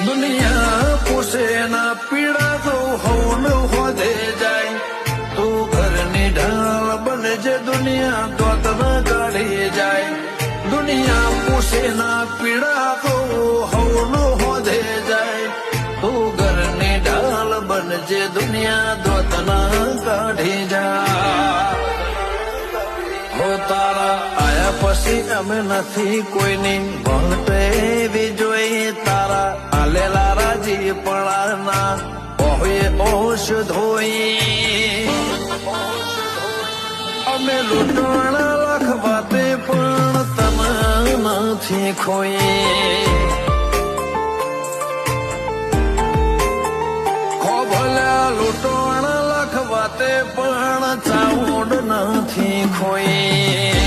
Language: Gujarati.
દુનિયા પૂછે ના પીડા તો હવન હોદે જાય તું ઘરની ઢાલ બનજે દુનિયા દોત ન કાઢી જાય દુનિયા પૂછે ના પીડા તો હવન હોદે જાય તું ઘરની ઢાલ બનજે દુનિયા દોત ન કાઢી જાય હો તારા આયા પછી અમે નથી કોઈની ભંગતે એવી જોઈ તારા આલેલા રાજી પડાના ઓહે ઓશ ધોઈ અમે લૂંટવાના લખવાતે પણ તને નથી ખોઈ ખો ભલ્યા લૂંટવાના લખવાતે પણ ચાઉડ નથી ખોઈ